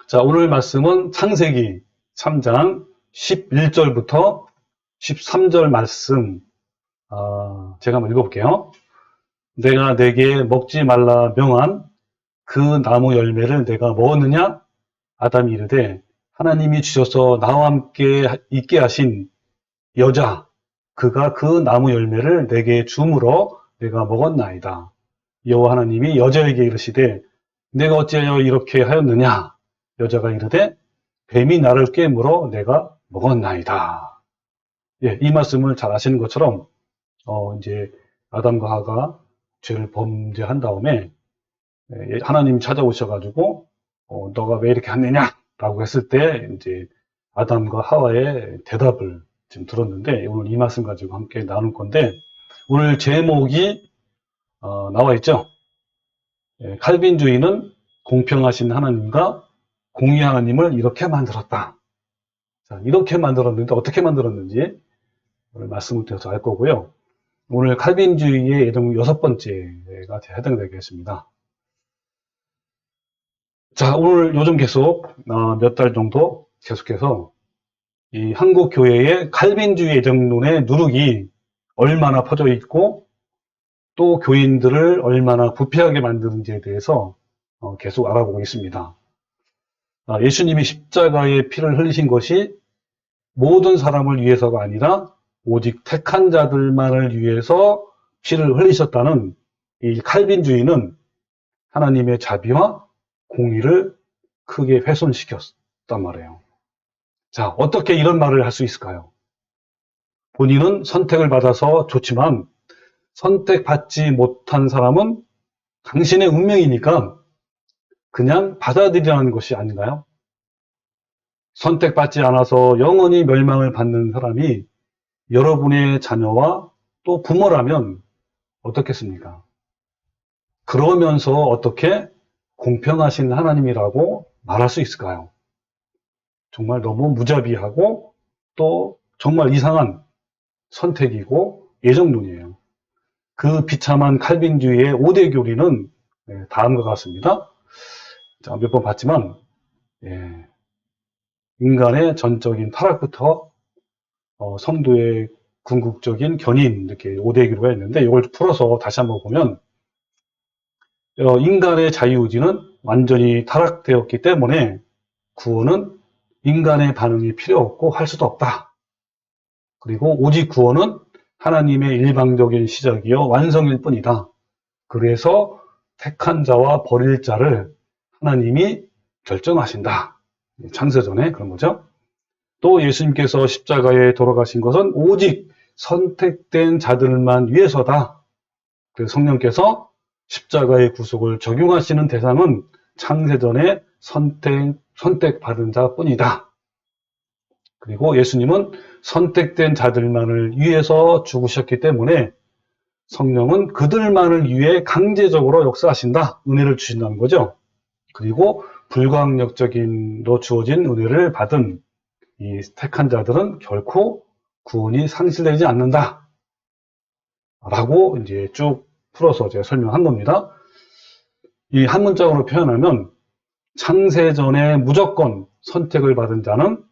자, 오늘 말씀은 창세기 3장 11절부터 13절 말씀, 제가 한번 읽어볼게요. 내가 내게 먹지 말라 명한 그 나무 열매를 내가 먹었느냐? 아담이 이르되 하나님이 주셔서 나와 함께 있게 하신 여자, 그가 그 나무 열매를 내게 주므로 내가 먹었나이다. 여호와 하나님이 여자에게 이르시되 내가 어찌하여 이렇게 하였느냐? 여자가 이르되 뱀이 나를 깨물어 내가 먹었나이다. 예, 이 말씀을 잘 아시는 것처럼 이제 아담과 하가 죄를 범죄한 다음에 하나님이 찾아오셔가지고 너가 왜 이렇게 했느냐라고 했을 때 이제 아담과 하와의 대답을 지금 들었는데 오늘 이 말씀 가지고 함께 나눌 건데 오늘 제목이 나와 있죠. 칼빈주의는 공평하신 하나님과 공의 하나님을 이렇게 만들었다. 자, 이렇게 만들었는데 어떻게 만들었는지 오늘 말씀을 통해서 알 거고요. 오늘 칼빈주의의 예정 6번째가 해당되겠습니다. 자, 오늘 요즘 계속 몇 달 정도 계속해서 이 한국 교회의 칼빈주의 예정론의 누룩이 얼마나 퍼져 있고 또 교인들을 얼마나 부패하게 만드는지에 대해서 계속 알아보고 있습니다. 예수님이 십자가에 피를 흘리신 것이 모든 사람을 위해서가 아니라 오직 택한 자들만을 위해서 피를 흘리셨다는 이 칼빈주의는 하나님의 자비와 공의를 크게 훼손시켰단 말이에요. 자, 어떻게 이런 말을 할 수 있을까요? 본인은 선택을 받아서 좋지만 선택받지 못한 사람은 당신의 운명이니까 그냥 받아들이라는 것이 아닌가요? 선택받지 않아서 영원히 멸망을 받는 사람이 여러분의 자녀와 또 부모라면 어떻겠습니까? 그러면서 어떻게 공평하신 하나님이라고 말할 수 있을까요? 정말 너무 무자비하고 또 정말 이상한 선택이고 예정론이에요. 그 비참한 칼빈주의의 5대 교리는 다음과 같습니다. 자, 몇 번 봤지만 인간의 전적인 타락부터 성도의 궁극적인 견인 이렇게 5대 교리가 있는데 이걸 풀어서 다시 한번 보면 인간의 자유의지는 완전히 타락되었기 때문에 구원은 인간의 반응이 필요 없고 할 수도 없다. 그리고 오직 구원은 하나님의 일방적인 시작이요 완성일 뿐이다. 그래서 택한 자와 버릴 자를 하나님이 결정하신다. 창세전에 그런 거죠. 또 예수님께서 십자가에 돌아가신 것은 오직 선택된 자들만 위해서다. 그래서 성령께서 십자가의 구속을 적용하시는 대상은 창세전에 선택받은 자뿐이다. 그리고 예수님은 선택된 자들만을 위해서 죽으셨기 때문에 성령은 그들만을 위해 강제적으로 역사하신다. 은혜를 주신다는 거죠. 그리고 불가항력적인로 주어진 은혜를 받은 이 택한 자들은 결코 구원이 상실되지 않는다. 라고 이제 쭉 풀어서 제가 설명한 겁니다. 이 한 문장으로 표현하면 창세전에 무조건 선택을 받은 자는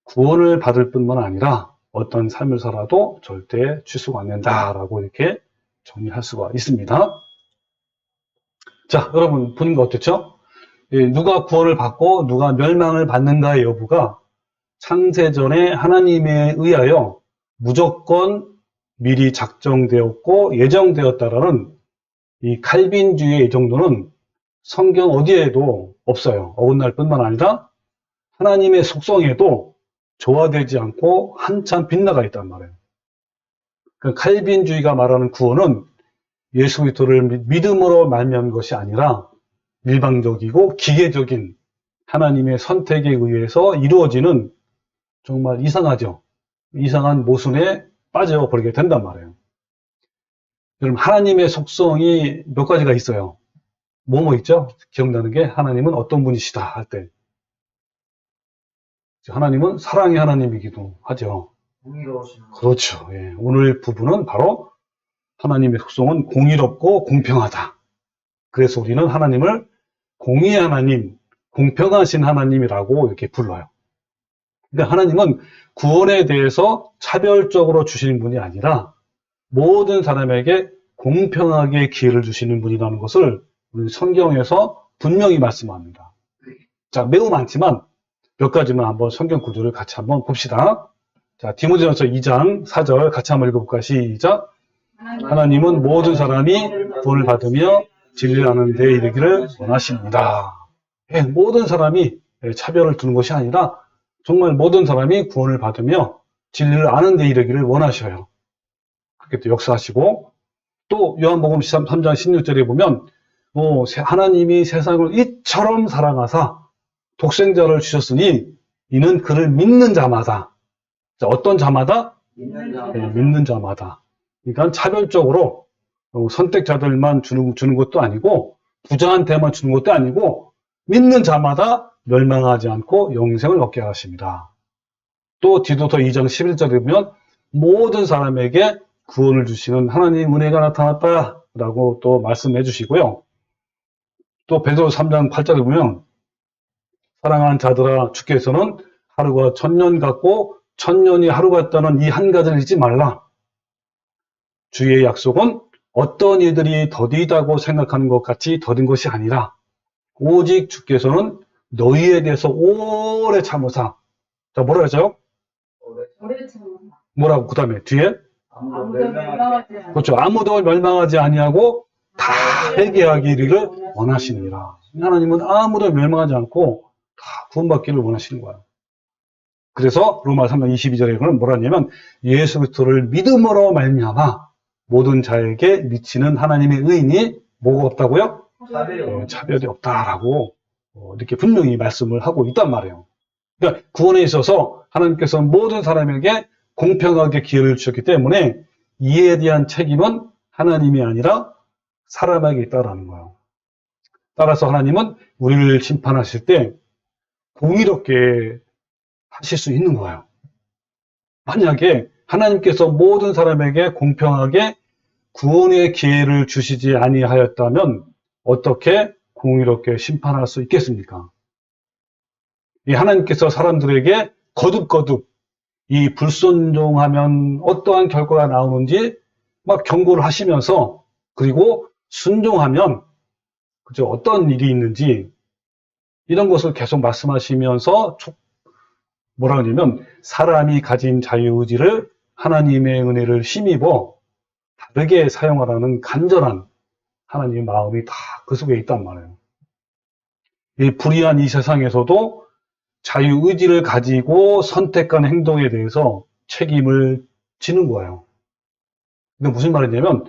구원을 받을 뿐만 아니라 어떤 삶을 살아도 절대 취소가 안 된다라고 이렇게 정리할 수가 있습니다. 자, 여러분 보는 거 어떻죠? 누가 구원을 받고 누가 멸망을 받는가의 여부가 창세전에 하나님에 의하여 무조건 미리 작정되었고 예정되었다라는 이 칼빈주의의 정도는 성경 어디에도 없어요. 어긋날 뿐만 아니라 하나님의 속성에도 조화되지 않고 한참 빗나가 있단 말이에요. 그 칼빈주의가 말하는 구원은 예수 그리스도를 믿음으로 말미암은 것이 아니라 일방적이고 기계적인 하나님의 선택에 의해서 이루어지는 정말 이상하죠. 이상한 모순에 빠져버리게 된단 말이에요. 여러분 하나님의 속성이 몇 가지가 있어요. 뭐뭐 있죠? 기억나는 게 하나님은 어떤 분이시다 할 때 하나님은 사랑의 하나님이기도 하죠. 공의로우신 그렇죠. 예. 오늘 부분은 바로 하나님의 속성은 공의롭고 공평하다. 그래서 우리는 하나님을 공의의 하나님, 공평하신 하나님이라고 이렇게 불러요. 근데 하나님은 구원에 대해서 차별적으로 주시는 분이 아니라 모든 사람에게 공평하게 기회를 주시는 분이라는 것을 우리 성경에서 분명히 말씀합니다. 자, 매우 많지만 몇 가지만 한번 성경 구조를 같이 한번 봅시다. 자, 디모데전서 2장 4절 같이 한번 읽어볼까요? 시작. 하나님은 모든 사람이 구원을 받으며 진리를 아는 데 이르기를 원하십니다. 예, 모든 사람이 차별을 두는 것이 아니라 정말 모든 사람이 구원을 받으며 진리를 아는 데 이르기를 원하셔요. 그렇게 또 역사하시고, 또 요한복음 3장 16절에 보면 하나님이 세상을 이처럼 사랑하사 독생자를 주셨으니 이는 그를 믿는 자마다. 자, 어떤 자마다? 믿는 자마다. 그러니까 차별적으로 선택자들만 주는 것도 아니고 부자한테만 주는 것도 아니고 믿는 자마다 멸망하지 않고 영생을 얻게 하십니다. 또 디도서 2장 11절에 보면 모든 사람에게 구원을 주시는 하나님 은혜가 나타났다라고 또 말씀해 주시고요. 또 베드로서 3장 8절에 보면 사랑하는 자들아 주께서는 하루가 천년 같고 천년이 하루 같다는 이 한 가지를 잊지 말라. 주의 약속은 어떤 이들이 더디다고 생각하는 것 같이 더딘 것이 아니라 오직 주께서는 너희에 대해서 오래 참으사. 자, 뭐라 하죠? 오래 참으사. 뭐라고 그 다음에 뒤에? 아무도 멸망하지 않고. 그렇죠. 아무도 멸망하지 아니하고 다 회개하기를 원하시느니라. 하나님은 아무도 멸망하지 않고 다 구원받기를 원하시는 거야. 그래서 로마 3장 22절에는 뭐라 하냐면 예수 그리스도를 믿음으로 말미암아 모든 자에게 미치는 하나님의 의인이 뭐가 없다고요? 차별이 없다라고 이렇게 분명히 말씀을 하고 있단 말이에요. 그러니까 구원에 있어서 하나님께서 모든 사람에게 공평하게 기회를 주셨기 때문에 이에 대한 책임은 하나님이 아니라 사람에게 있다라는 거예요. 따라서 하나님은 우리를 심판하실 때 공의롭게 하실 수 있는 거예요. 만약에 하나님께서 모든 사람에게 공평하게 구원의 기회를 주시지 아니하였다면 어떻게 공의롭게 심판할 수 있겠습니까? 이 하나님께서 사람들에게 거듭거듭 이 불순종하면 어떠한 결과가 나오는지 막 경고를 하시면서 그리고 순종하면 그죠? 어떤 일이 있는지 이런 것을 계속 말씀하시면서 뭐라 그러냐면 사람이 가진 자유의지를 하나님의 은혜를 힘입어 다르게 사용하라는 간절한 하나님의 마음이 다 그 속에 있단 말이에요. 이 불의한 이 세상에서도 자유의지를 가지고 선택한 행동에 대해서 책임을 지는 거예요. 이게 무슨 말이냐면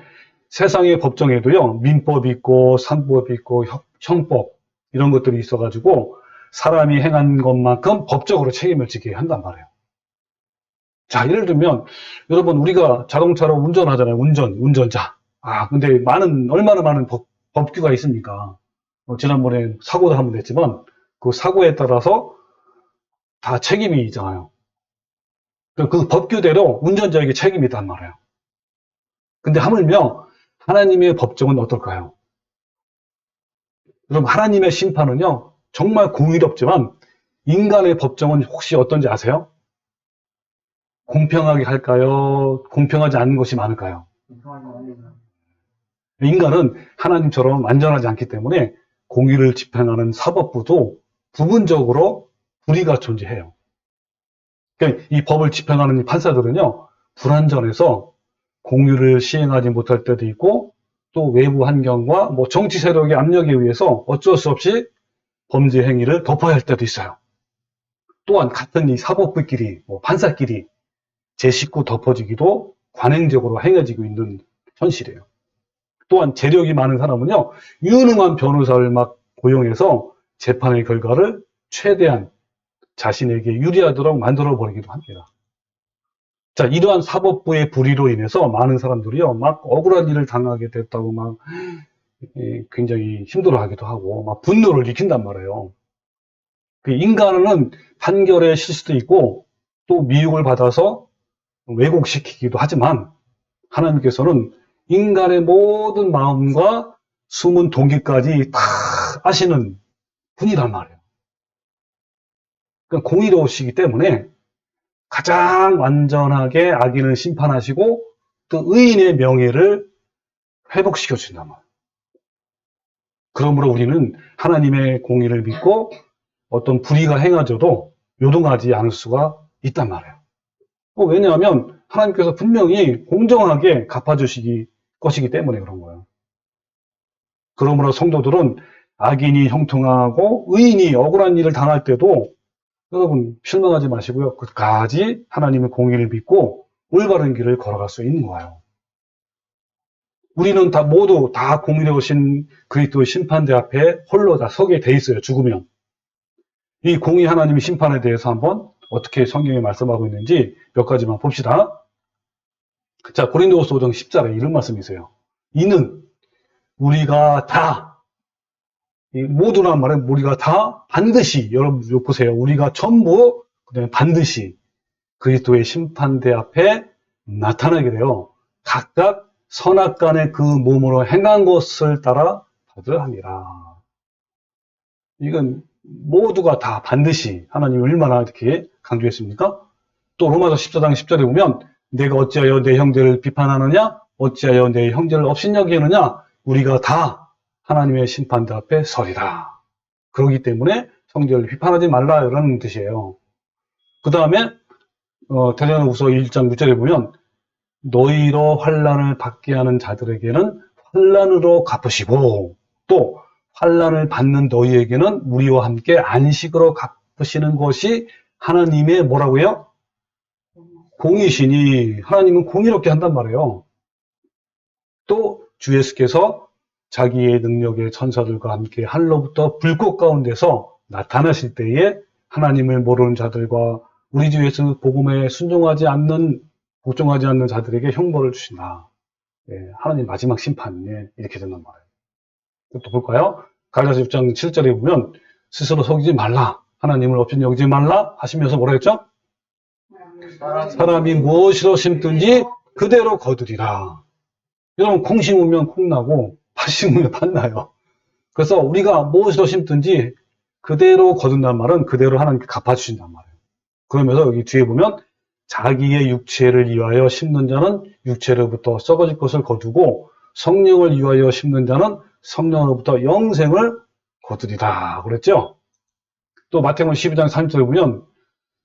세상의 법정에도요, 민법이 있고 산법이 있고 형법 이런 것들이 있어가지고 사람이 행한 것만큼 법적으로 책임을 지게 한단 말이에요. 자, 예를 들면 여러분 우리가 자동차로 운전하잖아요. 운전자. 근데 얼마나 많은 법규가 있습니까? 지난번에 사고도 한번 냈지만 그 사고에 따라서 다 책임이 있잖아요. 그 법규대로 운전자에게 책임이 있단 말이에요. 근데 하물며 하나님의 법정은 어떨까요? 여러분 하나님의 심판은요 정말 공의롭지만 인간의 법정은 혹시 어떤지 아세요? 공평하게 할까요? 공평하지 않은 것이 많을까요? 인간은 하나님처럼 완전하지 않기 때문에 공의를 집행하는 사법부도 부분적으로 불의가 존재해요. 그러니까 이 법을 집행하는 이 판사들은요 불완전해서 공의를 시행하지 못할 때도 있고 또 외부 환경과 정치 세력의 압력에 의해서 어쩔 수 없이 범죄 행위를 덮어야 할 때도 있어요. 또한 같은 이 사법부끼리 판사끼리 제 식구 덮어지기도 관행적으로 행해지고 있는 현실이에요. 또한 재력이 많은 사람은요 유능한 변호사를 막 고용해서 재판의 결과를 최대한 자신에게 유리하도록 만들어 버리기도 합니다. 자, 이러한 사법부의 불의로 인해서 많은 사람들이요 막 억울한 일을 당하게 됐다고 막 굉장히 힘들어하기도 하고 막 분노를 일으킨단 말이에요. 인간은 판결의 실수도 있고 또 미혹을 받아서 왜곡시키기도 하지만 하나님께서는 인간의 모든 마음과 숨은 동기까지 다 아시는 분이란 말이에요. 그러니까 공의로우시기 때문에 가장 완전하게 악인을 심판하시고 또 의인의 명예를 회복시켜 주신단 말이에요. 그러므로 우리는 하나님의 공의를 믿고 어떤 불의가 행하져도 요동하지 않을 수가 있단 말이에요. 왜냐하면 하나님께서 분명히 공정하게 갚아주시기 것이기 때문에 그런 거예요. 그러므로 성도들은 악인이 형통하고 의인이 억울한 일을 당할 때도 여러분 실망하지 마시고요. 끝까지 하나님의 공의를 믿고 올바른 길을 걸어갈 수 있는 거예요. 우리는 모두 다 공의로우신 그리스도의 심판대 앞에 홀로 다 서게 돼 있어요. 죽으면. 이 공의 하나님의 심판에 대해서 한번 어떻게 성경에 말씀하고 있는지 몇 가지만 봅시다. 자, 고린도후서 5장 10절에 이런 말씀이세요. 이는 우리가 다, 모두란 말은 우리가 다 반드시, 여러분 보세요. 우리가 전부 그다음에 반드시 그리스도의 심판대 앞에 나타나게 돼요. 각각 선악간의 그 몸으로 행한 것을 따라 받으함이라. 이건 모두가 다 반드시 하나님이 얼마나 이렇게 강조했습니까? 또 로마서 14장 10절에 보면 내가 어찌하여 내 형제를 비판하느냐? 어찌하여 내 형제를 업신여기느냐? 우리가 다 하나님의 심판대 앞에 서리라. 그렇기 때문에 형제를 비판하지 말라 이런 뜻이에요. 그 다음에 데살로니가후서 1장 6절에 보면 너희로 환난을 받게 하는 자들에게는 환난으로 갚으시고 또 환난을 받는 너희에게는 우리와 함께 안식으로 갚으시는 것이 하나님의 뭐라고요? 공이시니 하나님은 공의롭게 한단 말이에요. 또 주 예수께서 자기의 능력의 천사들과 함께 하늘로부터 불꽃 가운데서 나타나실 때에 하나님을 모르는 자들과 우리 주 예수 복음에 순종하지 않는 복종하지 않는 자들에게 형벌을 주신다. 예, 하나님 마지막 심판에 이렇게 된단 말이에요. 또 볼까요? 갈라디아서 6장 7절에 보면 스스로 속이지 말라. 하나님을 업신여기지 말라 하시면서 뭐라 했죠? 사람이 무엇으로 심든지 그대로 거두리라. 여러분 콩 심으면 콩 나고 팥 심으면 팥 나요. 그래서 우리가 무엇으로 심든지 그대로 거둔단 말은 그대로 하나님께 갚아주신단 말이에요. 그러면서 여기 뒤에 보면 자기의 육체를 위하여 심는 자는 육체로부터 썩어질 것을 거두고 성령을 위하여 심는 자는 성령으로부터 영생을 거두리라 그랬죠. 또 마태복음 12장 30절에 보면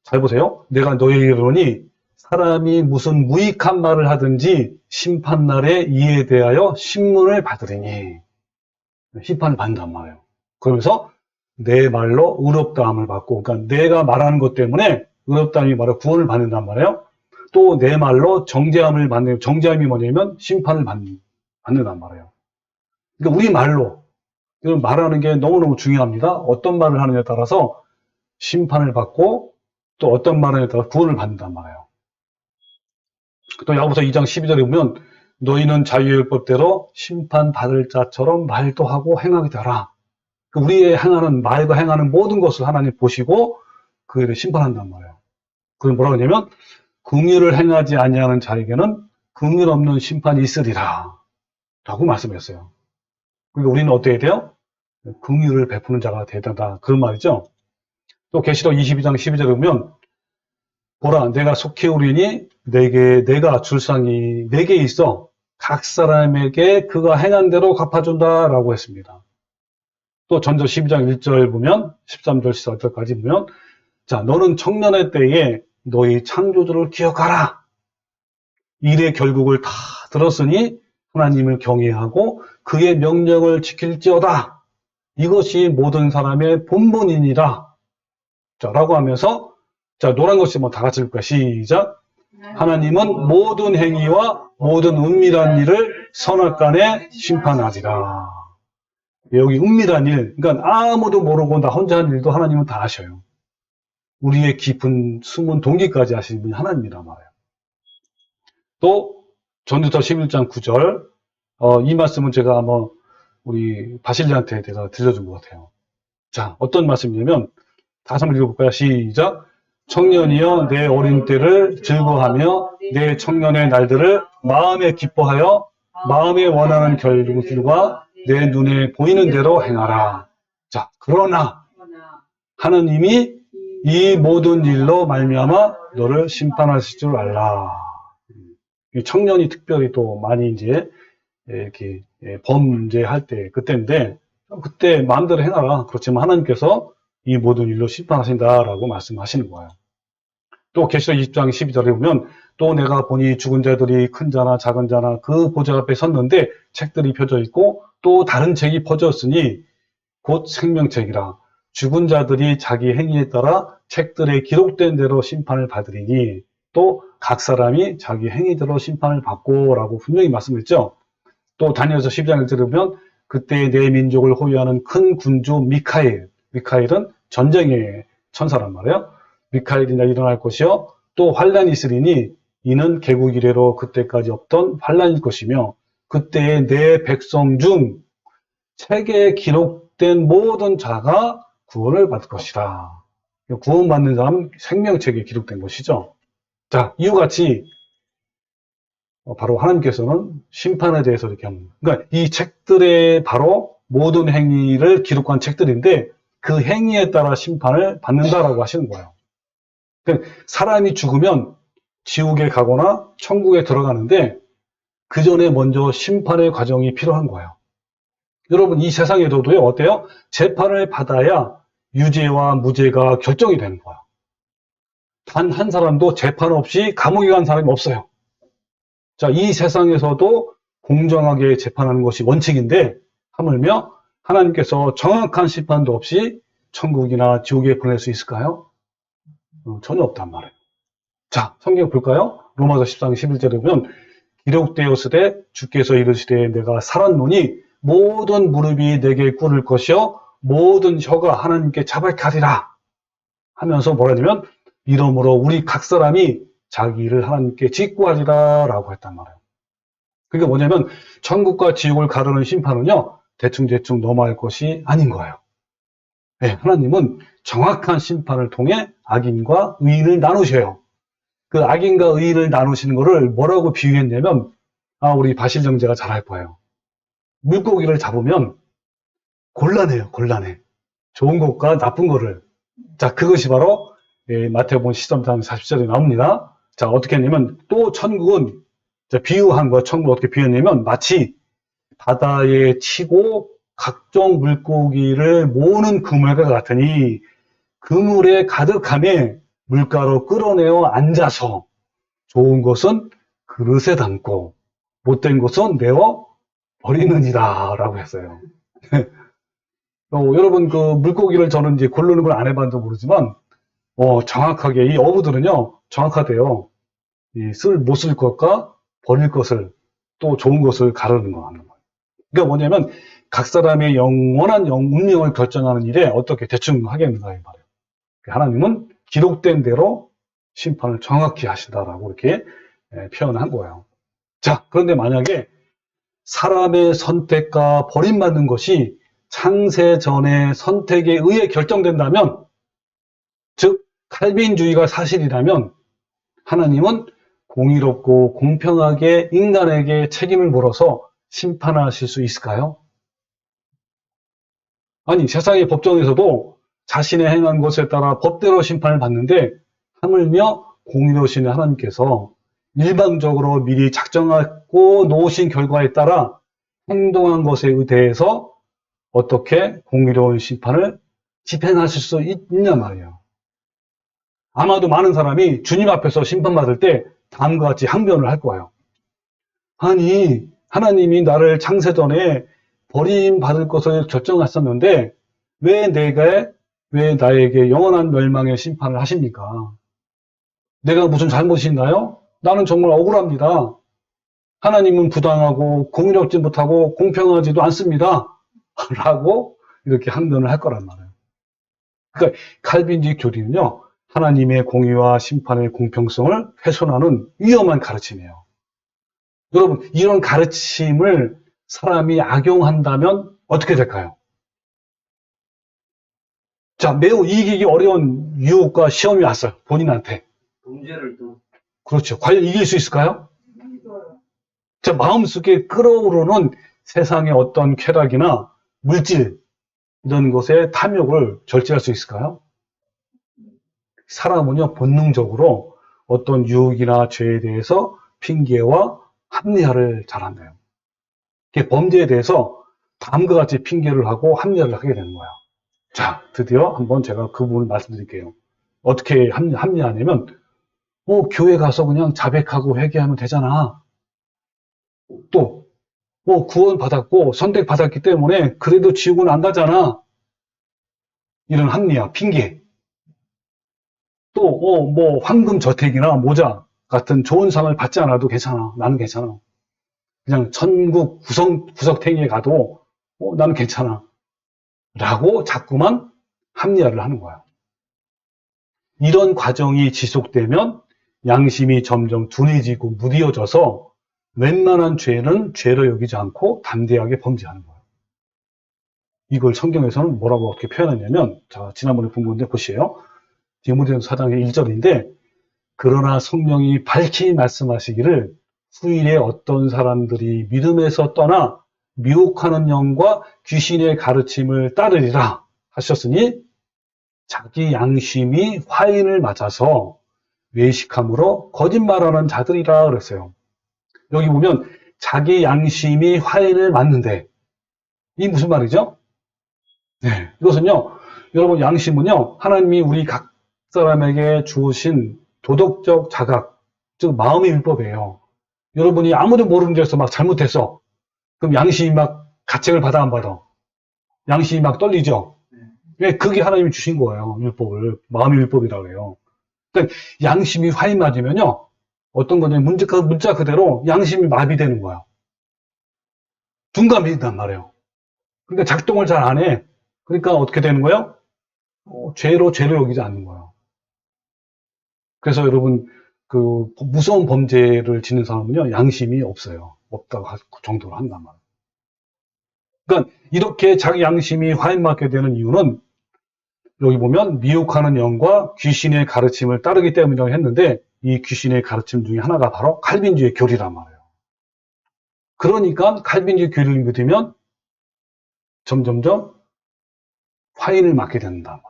잘 보세요. 내가 너희에게 이르노니 사람이 무슨 무익한 말을 하든지 심판날에 이에 대하여 신문을 받으리니 심판을 받는단 말이에요. 그러면서 내 말로 의롭다함을 받고 그러니까 내가 말하는 것 때문에 의롭다함이 말로 구원을 받는단 말이에요. 또 내 말로 정죄함을 받는 정죄함이 뭐냐면 심판을 받는단 말이에요. 그러니까 우리 말로 이런 말하는 게 너무너무 중요합니다. 어떤 말을 하느냐에 따라서 심판을 받고 또 어떤 말에 따라 구원을 받는단 말이에요. 또 야고보서 2장 12절에 보면 너희는 자유율법대로 심판받을 자처럼 말도 하고 행하게 되라. 우리의 행하는 말과 행하는 모든 것을 하나님 보시고 그 일을 심판한단 말이에요. 그건 뭐라고 하냐면 긍휼을 행하지 아니하는 자에게는 긍휼 없는 심판이 있으리라 라고 말씀했어요. 그러니까 우리는 어떻게 돼요? 긍휼을 베푸는 자가 되야 된다. 그런 말이죠. 또 계시록 22장 12절에 보면 보라 내가 속히 오리니 내가 줄 상이 내게 있어 각 사람에게 그가 행한 대로 갚아준다라고 했습니다. 또 전서 12장 1절 보면 13절 14절까지 보면 자 너는 청년의 때에 너희 창조주를 기억하라. 일의 결국을 다 들었으니 하나님을 경외하고 그의 명령을 지킬지어다. 이것이 모든 사람의 본분이니라. 자, 라고 하면서 자 노란 것이 뭐 다 같이 읽을까요? 시작. 하나님은 모든 행위와 모든 은밀한 일을 선악간에 심판하리라. 여기 은밀한 일, 그러니까 아무도 모르고 나 혼자 하는 일도 하나님은 다 아셔요. 우리의 깊은 숨은 동기까지 아시는 분이 하나님이란 말이에요. 또 전도서 11장 9절 이 말씀은 제가 우리 바실리한테 제가 들려준 것 같아요. 자 어떤 말씀이냐면 다시 한번 읽어볼까요? 시작. 청년이여 내 어린 때를 즐거워하며 내 청년의 날들을 마음에 기뻐하여 마음에 원하는 결국들과 내 눈에 보이는 대로 행하라. 자, 그러나 하나님이 이 모든 일로 말미암아 너를 심판하실 줄 알라. 이 청년이 특별히 또 많이 이제 이렇게 범죄할 때 그때인데 그때 마음대로 해놔라. 그렇지만 하나님께서 이 모든 일로 심판하신다라고 말씀하시는 거예요. 또 계시록 20장 12절에 보면 또 내가 보니 죽은 자들이 큰 자나 작은 자나 그 보좌 앞에 섰는데 책들이 펴져 있고 또 다른 책이 퍼졌으니 곧 생명책이라. 죽은 자들이 자기 행위에 따라 책들에 기록된 대로 심판을 받으리니 또 각 사람이 자기 행위대로 심판을 받고 라고 분명히 말씀했죠. 또 다니엘서 10장 1절에 보면 그때 내 민족을 호위하는 큰 군주 미카엘은 전쟁의 천사란 말이에요. 미카엘이나 일어날 것이요 또 환란이 있으리니 이는 개국 이래로 그때까지 없던 환란일 것이며 그때에 내 백성 중 책에 기록된 모든 자가 구원을 받을 것이라. 구원받는 사람은 생명책에 기록된 것이죠. 자, 이와 같이 바로 하나님께서는 심판에 대해서 이렇게 합니다. 그러니까 이 책들에 바로 모든 행위를 기록한 책들인데 그 행위에 따라 심판을 받는다라고 하시는 거예요. 그러니까 사람이 죽으면 지옥에 가거나 천국에 들어가는데 그 전에 먼저 심판의 과정이 필요한 거예요. 여러분 이 세상에서도요 어때요? 재판을 받아야 유죄와 무죄가 결정이 되는 거예요. 단 한 사람도 재판 없이 감옥에 간 사람이 없어요. 자, 이 세상에서도 공정하게 재판하는 것이 원칙인데 하물며 하나님께서 정확한 심판도 없이 천국이나 지옥에 보낼 수 있을까요? 전혀 없단 말이에요. 자, 성경 볼까요? 로마서 14장 11절에 보면 기록되었으되 주께서 이르시되 내가 살았노니 모든 무릎이 내게 꿇을 것이요 모든 혀가 하나님께 자백하리라 하면서 뭐라 하냐면 이러므로 우리 각 사람이 자기 일을 하나님께 직구하리라 라고 했단 말이에요. 그게 뭐냐면 천국과 지옥을 가르는 심판은요 대충 넘어갈 것이 아닌 거예요. 네, 하나님은 정확한 심판을 통해 악인과 의인을 나누셔요. 그 악인과 의인을 나누시는 거를 뭐라고 비유했냐면 우리 바실정제가 잘 할 거예요. 물고기를 잡으면 곤란해요. 좋은 것과 나쁜 거를. 자, 그것이 바로 마태복음 13장 40절에 나옵니다. 자, 어떻게 했냐면 또 천국은 비유한 거 천국을 어떻게 비유했냐면 마치 바다에 치고 각종 물고기를 모으는 그물과 같으니 그물에 가득함에 물가로 끌어내어 앉아서 좋은 것은 그릇에 담고 못된 것은 내어 버리느니라 라고 했어요. 여러분 그 물고기를 저는 이제 고르는 걸 안 해봤는지 모르지만 정확하게 이 어부들은요 정확하대요. 못 쓸 것과 버릴 것을 또 좋은 것을 가르는 거 하는 거예요. 그러니까 뭐냐면 각 사람의 영원한 운명을 결정하는 일에 어떻게 대충 하겠는가 이 말이에요. 하나님은 기록된 대로 심판을 정확히 하신다라고 이렇게 표현한 거예요. 자, 그런데 만약에 사람의 선택과 버림받는 것이 창세 전의 선택에 의해 결정된다면, 즉 칼빈주의가 사실이라면 하나님은 공의롭고 공평하게 인간에게 책임을 물어서 심판하실 수 있을까요? 아니, 세상의 법정에서도 자신의 행한 것에 따라 법대로 심판을 받는데 하물며 공의로우신 하나님께서 일방적으로 미리 작정하고 놓으신 결과에 따라 행동한 것에 대해서 어떻게 공의로운 심판을 집행하실 수 있냐 말이에요. 아마도 많은 사람이 주님 앞에서 심판받을 때 다음과 같이 항변을 할 거예요. 아니, 하나님이 나를 창세전에 버림받을 것을 결정하셨는데 왜 나에게 영원한 멸망의 심판을 하십니까? 내가 무슨 잘못이 있나요? 나는 정말 억울합니다. 하나님은 부당하고 공의롭지 못하고 공평하지도 않습니다. 라고 이렇게 항변을 할 거란 말이에요. 그러니까 칼빈주의 교리는요. 하나님의 공의와 심판의 공평성을 훼손하는 위험한 가르침이에요. 여러분, 이런 가르침을 사람이 악용한다면 어떻게 될까요? 자, 매우 이기기 어려운 유혹과 시험이 왔어요. 본인한테. 범죄를 또. 그렇죠. 과연 이길 수 있을까요? 자, 마음속에 끓어오르는 세상의 어떤 쾌락이나 물질, 이런 것에 탐욕을 절제할 수 있을까요? 사람은요, 본능적으로 어떤 유혹이나 죄에 대해서 핑계와 합리화를 잘한대요. 범죄에 대해서 다음과 같이 핑계를 하고 합리화를 하게 되는 거야. 자, 드디어 한번 제가 그 부분을 말씀드릴게요. 어떻게 합리화하냐면, 교회 가서 그냥 자백하고 회개하면 되잖아. 또, 구원 받았고 선택 받았기 때문에 그래도 지옥은 안 가잖아. 이런 합리화, 핑계. 또, 황금 저택이나 모자 같은 좋은 상을 받지 않아도 괜찮아. 나는 괜찮아. 그냥 천국 구석탱이에 가도, 나는 괜찮아. 라고 자꾸만 합리화를 하는 거야. 이런 과정이 지속되면 양심이 점점 둔해지고 무디어져서 웬만한 죄는 죄로 여기지 않고 담대하게 범죄하는 거예요. 이걸 성경에서는 뭐라고 어떻게 표현하냐면, 자, 지난번에 본 건데 보시에요. 디모데전서 4장의 1절인데, 그러나 성령이 밝히 말씀하시기를 후일에 어떤 사람들이 믿음에서 떠나 미혹하는 영과 귀신의 가르침을 따르리라 하셨으니 자기 양심이 화인을 맞아서 외식함으로 거짓말하는 자들이라 그랬어요. 여기 보면 자기 양심이 화인을 맞는데 이 무슨 말이죠? 네, 이것은요, 여러분 양심은요, 하나님이 우리 각 사람에게 주신 도덕적 자각, 즉 마음의 율법이에요. 여러분이 아무도 모르는 데서 막 잘못했어. 그럼 양심이 막 가책을 받아 안 받아? 양심이 막 떨리죠? 네, 그게 하나님이 주신 거예요. 율법을. 마음의 율법이라고 해요. 그러니까 양심이 화인 맞으면요, 어떤 거냐면 문자 그대로 양심이 마비되는 거야. 둔감해진단 말이에요. 그러니까 작동을 잘 안 해. 그러니까 어떻게 되는 거예요? 죄로 여기지 않는 거예요. 그래서 여러분, 그 무서운 범죄를 짓는 사람은요, 양심이 없어요. 없다고 할 정도로 한단 말이에요. 그러니까 이렇게 자기 양심이 화인맞게 되는 이유는 여기 보면 미혹하는 영과 귀신의 가르침을 따르기 때문이라고 했는데, 이 귀신의 가르침 중에 하나가 바로 칼빈주의 교리란 말이에요. 그러니까 칼빈주의 교리를 믿으면 점점점 화인을 맞게 된다.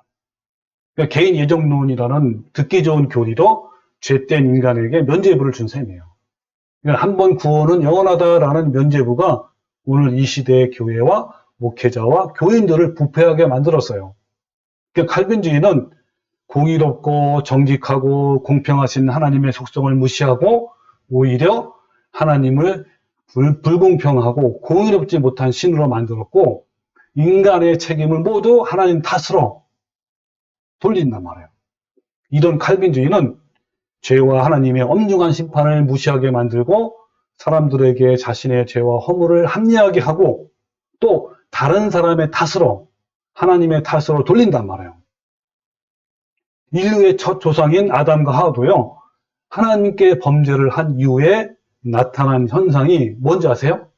그러니까 개인 예정론이라는 듣기 좋은 교리로 죄된 인간에게 면죄부를 준 셈이에요. 그러니까 한 번 구원은 영원하다라는 면죄부가 오늘 이 시대의 교회와 목회자와 교인들을 부패하게 만들었어요. 그러니까 칼빈주의는 공의롭고 정직하고 공평하신 하나님의 속성을 무시하고 오히려 하나님을 불공평하고 공의롭지 못한 신으로 만들었고, 인간의 책임을 모두 하나님 탓으로 돌린단 말이에요. 이런 칼빈주의는 죄와 하나님의 엄중한 심판을 무시하게 만들고 사람들에게 자신의 죄와 허물을 합리하게 하고 또 다른 사람의 탓으로, 하나님의 탓으로 돌린단 말이에요. 인류의 첫 조상인 아담과 하와도요, 하나님께 범죄를 한 이후에 나타난 현상이 뭔지 아세요?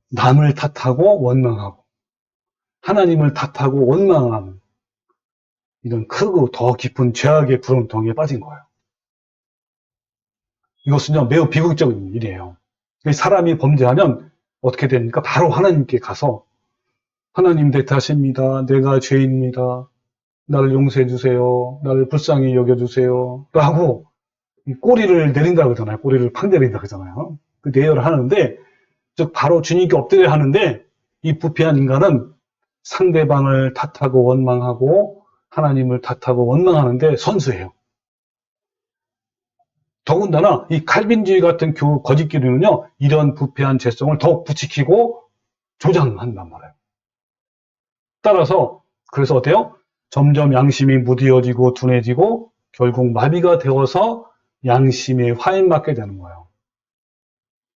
남을 탓하고 원망하고 하나님을 탓하고 원망하는 이런 크고 더 깊은 죄악의 구렁텅이에 빠진 거예요. 이것은요, 매우 비극적인 일이에요. 사람이 범죄하면 어떻게 됩니까? 바로 하나님께 가서 하나님 대타십니다. 내가 죄인입니다. 나를 용서해 주세요. 나를 불쌍히 여겨주세요. 라고 꼬리를 내린다고 그러잖아요. 꼬리를 팍 내린다고 그러잖아요. 그 내열을 하는데, 즉 바로 주님께 엎드려야 하는데, 이 부패한 인간은 상대방을 탓하고 원망하고 하나님을 탓하고 원망하는데 선수예요. 더군다나 이 칼빈주의 같은 거짓 교리는요, 이런 부패한 죄성을 더욱 부추기고 조장한단 말이에요. 따라서 그래서 어때요? 점점 양심이 무디어지고 둔해지고 결국 마비가 되어서 양심에 화인맞게 되는 거예요.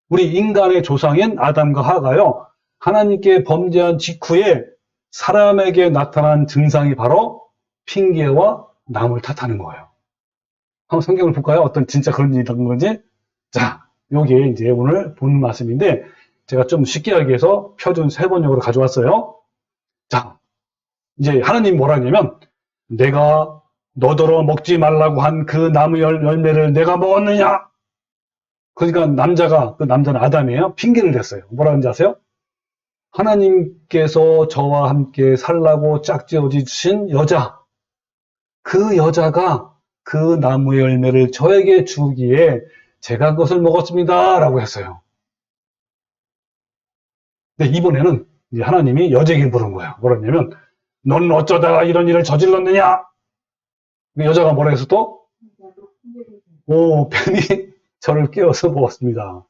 우리 인간의 조상인 아담과 하와가요, 하나님께 범죄한 직후에 사람에게 나타난 증상이 바로 핑계와 남을 탓하는 거예요. 한번 성경을 볼까요? 어떤 진짜 그런 일이 있는 건지. 자, 요게 이제 오늘 본 말씀인데 제가 좀 쉽게 하기 위해서 표준 세번역으로 가져왔어요. 자, 이제 하나님 뭐라 하냐면, 내가 너더러 먹지 말라고 한 그 나무 열매를 내가 먹었느냐? 그러니까 그 남자는 아담이에요. 핑계를 댔어요. 뭐라 하는지 아세요? 하나님께서 저와 함께 살라고 짝지어 주신 여자, 그 여자가 그 나무의 열매를 저에게 주기에 제가 그것을 먹었습니다. 라고 했어요. 근데 이번에는 이제 하나님이 여자에게 물은 거예요. 뭐랬냐면, 넌 어쩌다가 이런 일을 저질렀느냐? 근데 여자가 뭐라 해서 또? 뱀이 저를 깨워서 먹었습니다.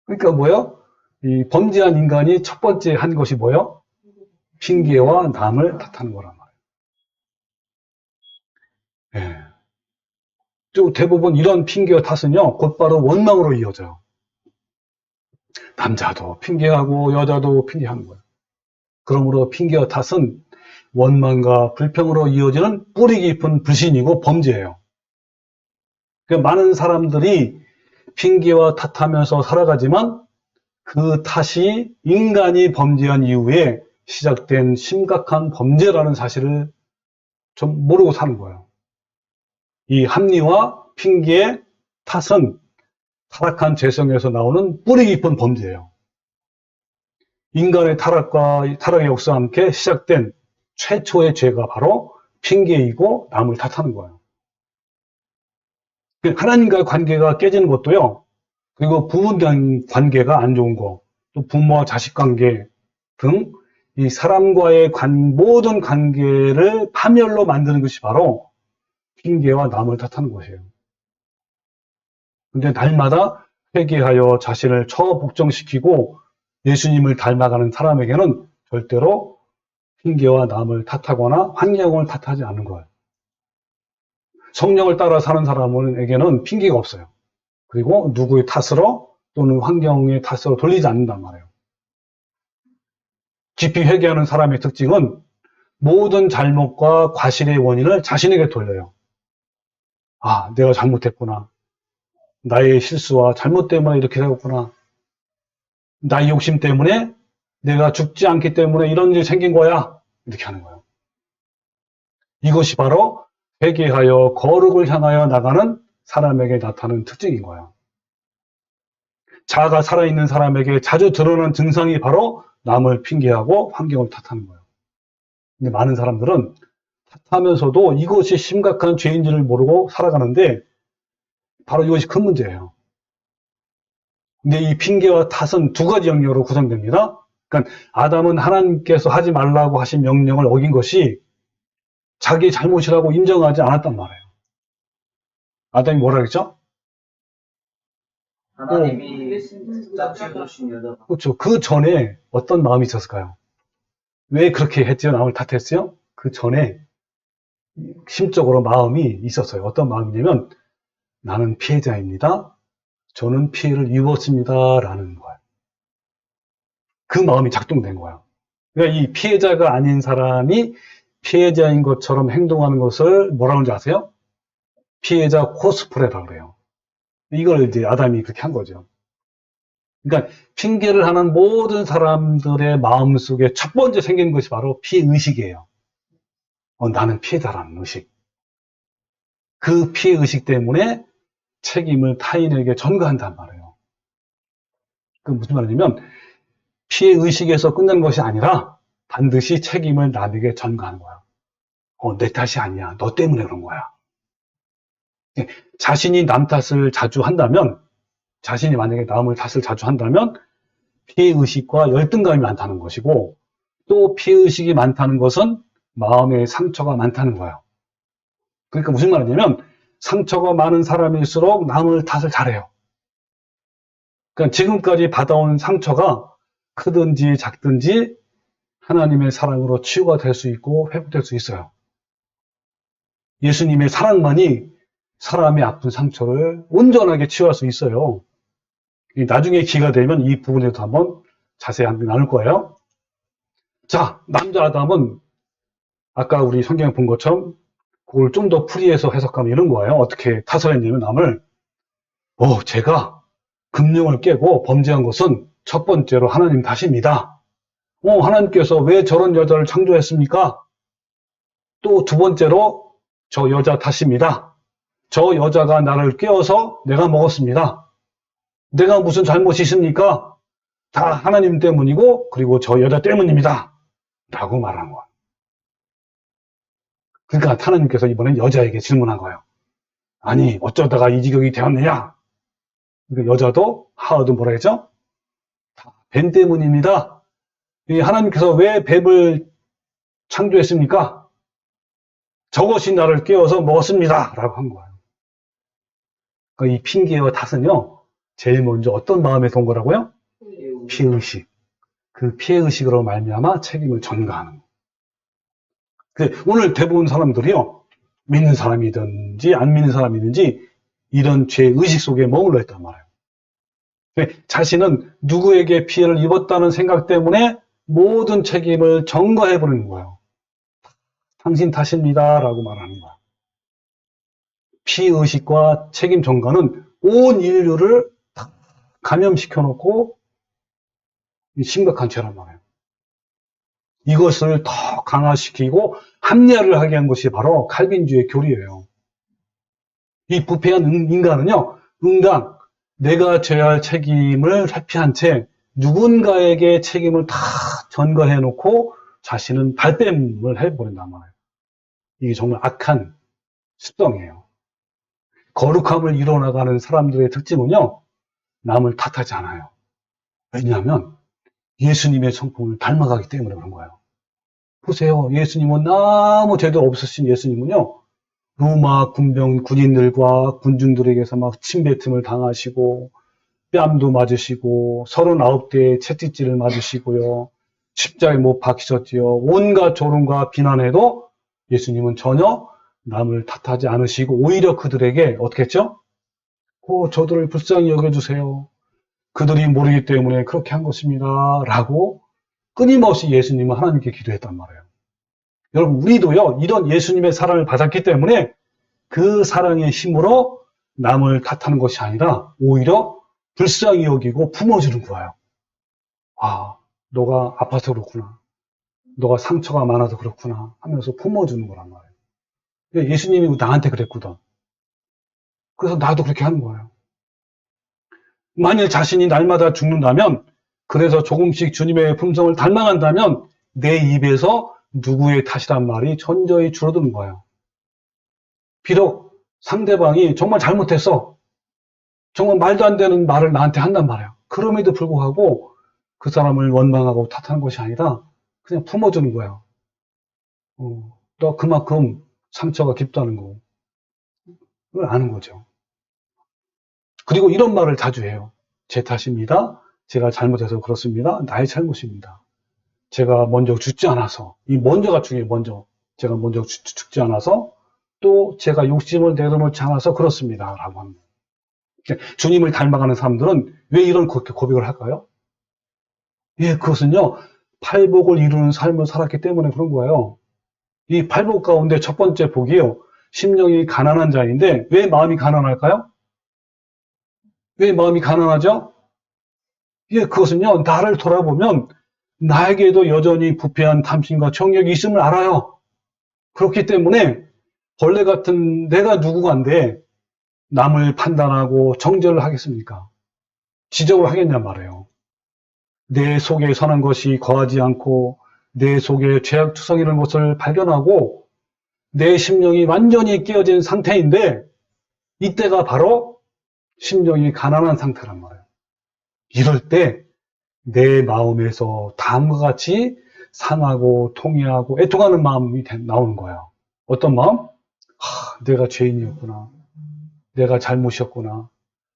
그러니까 뭐요? 이 범죄한 인간이 첫 번째 한 것이 뭐요? 핑계와 남을 탓하는 거란 말이에요. 예. 또 대부분 이런 핑계와 탓은요, 곧바로 원망으로 이어져요. 남자도 핑계하고 여자도 핑계하는 거예요. 그러므로 핑계와 탓은 원망과 불평으로 이어지는 뿌리 깊은 불신이고 범죄예요. 그러니까 많은 사람들이 핑계와 탓하면서 살아가지만 그 탓이 인간이 범죄한 이후에 시작된 심각한 범죄라는 사실을 좀 모르고 사는 거예요. 이 합리와 핑계의 탓은 타락한 죄성에서 나오는 뿌리 깊은 범죄예요. 인간의 타락의 역사와 함께 시작된 최초의 죄가 바로 핑계이고 남을 탓하는 거예요. 하나님과의 관계가 깨지는 것도요. 그리고 부부 관계가 안 좋은 거, 또 부모와 자식 관계 등 이 사람과의 모든 관계를 파멸로 만드는 것이 바로 핑계와 남을 탓하는 것이에요. 근데 날마다 회개하여 자신을 처복종시키고 예수님을 닮아가는 사람에게는 절대로 핑계와 남을 탓하거나 환경을 탓하지 않는 거예요. 성령을 따라 사는 사람에게는 핑계가 없어요. 그리고 누구의 탓으로 또는 환경의 탓으로 돌리지 않는단 말이에요. 깊이 회개하는 사람의 특징은 모든 잘못과 과실의 원인을 자신에게 돌려요. 아, 내가 잘못했구나. 나의 실수와 잘못 때문에 이렇게 되었구나. 나의 욕심 때문에 내가 죽지 않기 때문에 이런 일이 생긴 거야. 이렇게 하는 거예요. 이것이 바로 회개하여 거룩을 향하여 나가는 사람에게 나타나는 특징인 거예요. 자아가 살아있는 사람에게 자주 드러나는 증상이 바로 남을 핑계하고 환경을 탓하는 거예요. 근데 많은 사람들은 탓하면서도 이것이 심각한 죄인지를 모르고 살아가는데 바로 이것이 큰 문제예요. 근데 이 핑계와 탓은 두 가지 영역으로 구성됩니다. 그러니까 아담은 하나님께서 하지 말라고 하신 명령을 어긴 것이 자기 잘못이라고 인정하지 않았단 말이에요. 아담이 뭐라 그랬죠? 하나님이 짝지어주신 여자가 그렇죠. 그 전에 어떤 마음이 있었을까요? 왜 그렇게 했죠? 남을 탓했어요? 그 전에 심적으로 마음이 있었어요. 어떤 마음이냐면 나는 피해자입니다. 저는 피해를 입었습니다. 라는 거예요. 그 마음이 작동된 거예요. 그러니까 이 피해자가 아닌 사람이 피해자인 것처럼 행동하는 것을 뭐라고 하는지 아세요? 피해자 코스프레라고 그래요. 이걸 이제 아담이 그렇게 한 거죠. 그러니까 핑계를 하는 모든 사람들의 마음속에 첫 번째 생긴 것이 바로 피의식이에요. 나는 피해자라는 의식. 그 피해의식 때문에 책임을 타인에게 전가한단 말이에요. 그 무슨 말이냐면 피해의식에서 끝나는 것이 아니라 반드시 책임을 남에게 전가하는 거야. 내 탓이 아니야. 너 때문에 그런 거야. 자신이 남 탓을 자주 한다면, 자신이 만약에 남의 탓을 자주 한다면 피해의식과 열등감이 많다는 것이고, 또 피해의식이 많다는 것은 마음의 상처가 많다는 거예요. 그러니까 무슨 말이냐면 상처가 많은 사람일수록 남을 탓을 잘해요. 그러니까 지금까지 받아온 상처가 크든지 작든지 하나님의 사랑으로 치유가 될 수 있고 회복될 수 있어요. 예수님의 사랑만이 사람의 아픈 상처를 온전하게 치유할 수 있어요. 나중에 기회가 되면 이 부분에도 한번 자세히 한번 나눌 거예요. 자, 남자 아담은 아까 우리 성경에 본 것처럼 그걸 좀 더 풀이해서 해석하면 이런 거예요. 어떻게 탓을 했냐면 남을 제가 금령을 깨고 범죄한 것은 첫 번째로 하나님 탓입니다. 하나님께서 왜 저런 여자를 창조했습니까? 또 두 번째로 저 여자 탓입니다. 저 여자가 나를 깨워서 내가 먹었습니다. 내가 무슨 잘못이 있습니까? 다 하나님 때문이고 그리고 저 여자 때문입니다. 라고 말한 거예요. 그러니까 하나님께서 이번엔 여자에게 질문한 거예요. 아니, 어쩌다가 이 지경이 되었느냐? 그러니까 여자도 하어도 뭐라 했죠? 뱀 때문입니다. 이 하나님께서 왜 뱀을 창조했습니까? 저것이 나를 깨워서 먹었습니다. 라고 한 거예요. 그러니까 이 핑계와 탓은요, 제일 먼저 어떤 마음에서 온 거라고요? 피해의식. 그 피해의식으로 말미암아 책임을 전가하는 거예요. 오늘 대부분 사람들이요, 믿는 사람이든지 안 믿는 사람이든지 이런 죄의식 속에 머물러 있단 말이에요. 자신은 누구에게 피해를 입었다는 생각 때문에 모든 책임을 전가해버리는 거예요. 당신 탓입니다. 라고 말하는 거예요. 피의식과 책임 전가는 온 인류를 다 감염시켜놓고 심각한 죄란 말이에요. 이것을 더 강화시키고 합리화를 하게 한 것이 바로 칼빈주의 교리예요. 이 부패한 인간은요, 응당, 내가 져야 할 책임을 회피한 채 누군가에게 책임을 다 전가해놓고 자신은 발뺌을 해버린단 말이에요. 이게 정말 악한 습성이에요. 거룩함을 이뤄나가는 사람들의 특징은요, 남을 탓하지 않아요. 왜냐하면 예수님의 성품을 닮아가기 때문에 그런 거예요. 보세요. 예수님은 아무 죄도 없으신 예수님은요, 로마 군인들과 군중들에게서 막 침뱉음을 당하시고, 뺨도 맞으시고, 39대의 채찍질을 맞으시고요, 십자가에 못 박히셨지요. 온갖 조롱과 비난에도 예수님은 전혀 남을 탓하지 않으시고, 오히려 그들에게 어떻게 했죠? 저들을 불쌍히 여겨주세요. 그들이 모르기 때문에 그렇게 한 것입니다. 라고 끊임없이 예수님은 하나님께 기도했단 말이에요. 여러분, 우리도요, 이런 예수님의 사랑을 받았기 때문에 그 사랑의 힘으로 남을 탓하는 것이 아니라 오히려 불쌍히 여기고 품어주는 거예요. 아, 너가 아파서 그렇구나. 너가 상처가 많아서 그렇구나 하면서 품어주는 거란 말이에요. 예수님이 나한테 그랬거든. 그래서 나도 그렇게 하는 거예요. 만일 자신이 날마다 죽는다면, 그래서 조금씩 주님의 품성을 닮아간다면 내 입에서 누구의 탓이란 말이 전저히 줄어드는 거예요. 비록 상대방이 정말 잘못했어. 정말 말도 안 되는 말을 나한테 한단 말이에요. 그럼에도 불구하고 그 사람을 원망하고 탓하는 것이 아니라 그냥 품어주는 거예요. 너 그만큼 상처가 깊다는 거. 그걸 아는 거죠. 그리고 이런 말을 자주 해요. 제 탓입니다. 제가 잘못해서 그렇습니다. 나의 잘못입니다. 제가 먼저 죽지 않아서, 이 먼저가 중요해요. 먼저. 제가 먼저 죽지 않아서, 또 제가 욕심을 내려놓지 않아서 그렇습니다. 라고 합니다. 주님을 닮아가는 사람들은 왜 이런 고백을 할까요? 예, 그것은요, 팔복을 이루는 삶을 살았기 때문에 그런 거예요. 이 팔복 가운데 첫 번째 복이요, 심령이 가난한 자인데, 왜 마음이 가난할까요? 왜 마음이 가난하죠? 예, 그것은요, 나를 돌아보면 나에게도 여전히 부패한 탐심과 정욕이 있음을 알아요. 그렇기 때문에 벌레 같은 내가 누구간데 남을 판단하고 정죄를 하겠습니까? 지적을 하겠냔 말이에요. 내 속에 선한 것이 거하지 않고 내 속에 죄악투성이라는 것을 발견하고 내 심령이 완전히 깨어진 상태인데 이때가 바로 심령이 가난한 상태란 말이에요. 이럴 때 내 마음에서 다음과 같이 상하고 통회하고 애통하는 마음이 나오는 거예요. 어떤 마음? 내가 죄인이었구나. 내가 잘못이었구나.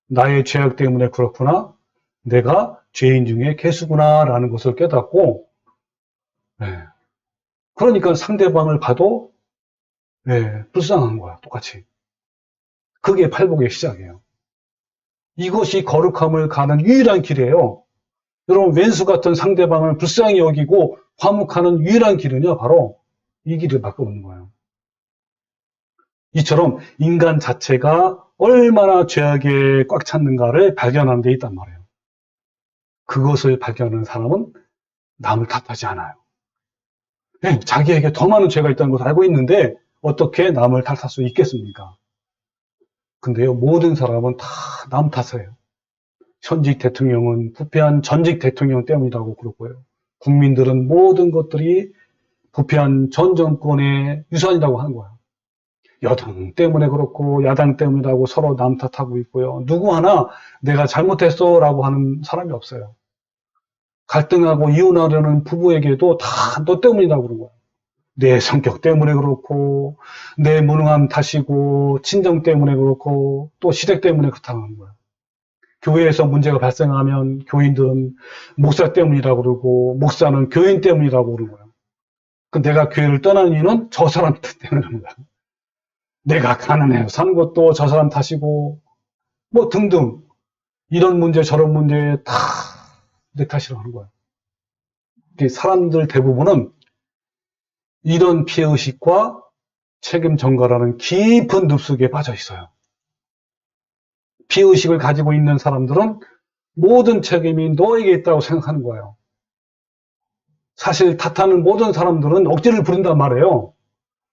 나의 죄악 때문에 그렇구나. 내가 죄인 중에 개수구나 라는 것을 깨닫고 그러니까 상대방을 봐도 불쌍한 거야. 똑같이. 그게 팔복의 시작이에요. 이것이 거룩함을 가는 유일한 길이에요. 여러분, 왼수 같은 상대방을 불쌍히 여기고 화목하는 유일한 길은요, 바로 이 길을 바꾸는 거예요. 이처럼 인간 자체가 얼마나 죄악에 꽉 찼는가를 발견하는 데 있단 말이에요. 그것을 발견하는 사람은 남을 탓하지 않아요. 자기에게 더 많은 죄가 있다는 것을 알고 있는데 어떻게 남을 탓할 수 있겠습니까? 근데요, 모든 사람은 다 남 탓해요. 현직 대통령은 부패한 전직 대통령 때문이라고 그러고요. 국민들은 모든 것들이 부패한 전 정권의 유산이라고 하는 거예요. 여당 때문에 그렇고 야당 때문이라고 서로 남 탓하고 있고요. 누구 하나 내가 잘못했어 라고 하는 사람이 없어요. 갈등하고 이혼하려는 부부에게도 다 너 때문이라고 그런 거예요. 내 성격 때문에 그렇고 내 무능함 탓이고 친정 때문에 그렇고 또 시댁 때문에 그렇다고 하는 거예요. 교회에서 문제가 발생하면 교인들은 목사 때문이라고 그러고 목사는 교인 때문이라고 그러는 거예요. 그 내가 교회를 떠나는 이유는 저 사람 때문에 그런 거예요. 내가 가난해요 사는 것도 저 사람 탓이고 뭐 등등 이런 문제 저런 문제 다 내 탓이라고 하는 거예요. 사람들 대부분은 이런 피해의식과 책임 전가라는 깊은 늪속에 빠져 있어요. 피해의식을 가지고 있는 사람들은 모든 책임이 너에게 있다고 생각하는 거예요. 사실 탓하는 모든 사람들은 억지를 부린단 말이에요.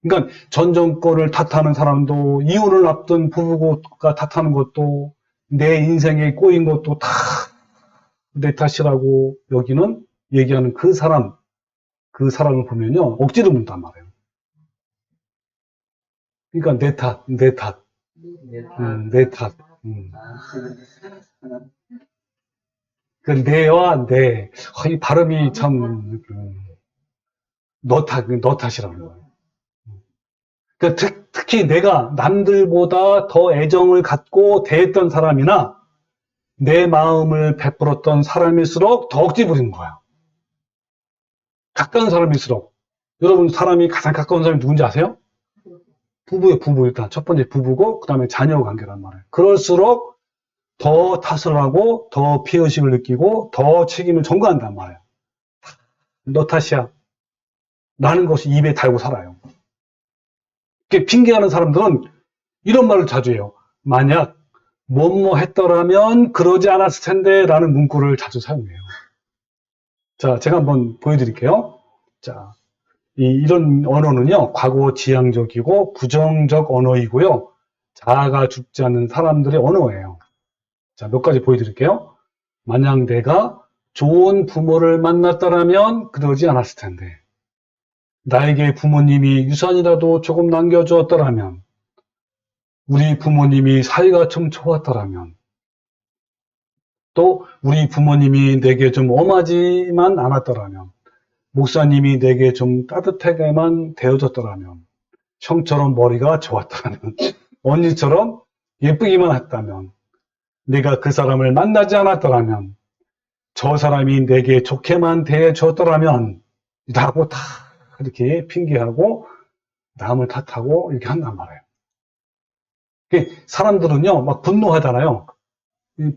그러니까 전 정권을 탓하는 사람도 이혼을 앞둔 부부가 탓하는 것도 내 인생에 꼬인 것도 다 내 탓이라고 여기는 얘기하는 그 사람을 보면요 억지를 부른단 말이에요. 그러니까 내 탓. 네. 내 탓. 그 내와 내. 이 발음이 참, 너 탓이라는 거예요. 특히 내가 남들보다 더 애정을 갖고 대했던 사람이나 내 마음을 베풀었던 사람일수록 더 억지 부리는 거예요. 가까운 사람일수록. 여러분, 사람이 가장 가까운 사람이 누군지 아세요? 부부예요, 부부. 일단 첫 번째 부부고 그 다음에 자녀 관계란 말이에요. 그럴수록 더 탓을 하고 더 피해의식을 느끼고 더 책임을 전가한단 말이에요. 너 탓이야 라는 것이 입에 달고 살아요. 핑계하는 사람들은 이런 말을 자주 해요. 만약 뭐뭐 했더라면 그러지 않았을 텐데 라는 문구를 자주 사용해요. 자, 제가 한번 보여드릴게요. 자, 이런 언어는요, 과거 지향적이고 부정적 언어이고요, 자아가 죽지 않는 사람들의 언어예요. 자, 몇 가지 보여드릴게요. 만약 내가 좋은 부모를 만났더라면 그러지 않았을 텐데, 나에게 부모님이 유산이라도 조금 남겨주었더라면, 우리 부모님이 사이가 좀 좋았더라면, 또 우리 부모님이 내게 좀 엄하지만 않았더라면, 목사님이 내게 좀 따뜻하게만 대해줬더라면, 형처럼 머리가 좋았더라면, 언니처럼 예쁘기만 했다면, 내가 그 사람을 만나지 않았더라면, 저 사람이 내게 좋게만 대해줬더라면, 라고 다 이렇게 핑계하고 남을 탓하고 이렇게 한단 말이에요. 사람들은요, 막 분노하잖아요.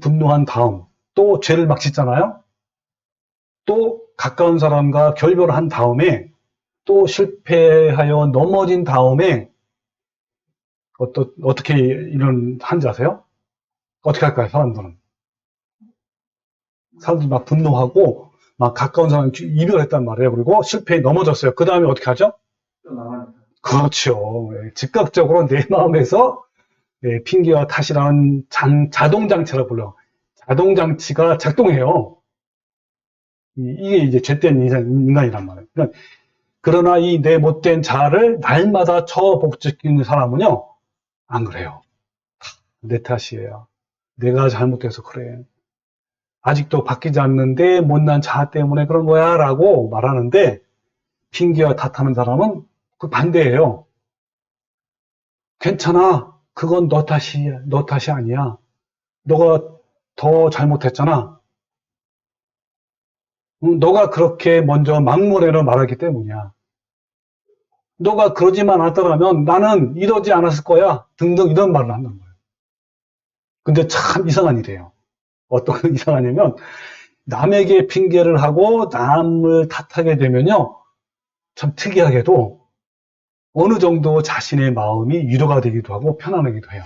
분노한 다음, 또 죄를 막 짓잖아요. 또 가까운 사람과 결별을 한 다음에, 또 실패하여 넘어진 다음에, 어떻게 이런 한지 아세요? 어떻게 할까요, 사람들은? 사람들이 막 분노하고, 막 가까운 사람 이별했단 말이에요. 그리고 실패에 넘어졌어요. 그 다음에 어떻게 하죠? 그렇죠. 즉각적으로 내 마음에서 핑계와 탓이라는 자동장치라고 불러요. 자동장치가 작동해요. 이게 이제 죄된 인간이란 말이에요. 그러나 이 내 못된 자아를 날마다 처복지키는 사람은요, 안 그래요. 내 탓이에요. 내가 잘못해서 그래. 아직도 바뀌지 않는데 못난 자아 때문에 그런 거야 라고 말하는데, 핑계와 탓하는 사람은 그 반대예요. 괜찮아. 그건 너 탓이 아니야. 너가 더 잘못했잖아. 너가 그렇게 먼저 막무가내로 말하기 때문이야. 너가 그러지만 않았더라면 나는 이러지 않았을 거야. 등등 이런 말을 한단 말이에요. 근데 참 이상한 일이에요. 어떤 이상하냐면, 남에게 핑계를 하고 남을 탓하게 되면요, 참 특이하게도 어느 정도 자신의 마음이 위로가 되기도 하고 편안하기도 해요.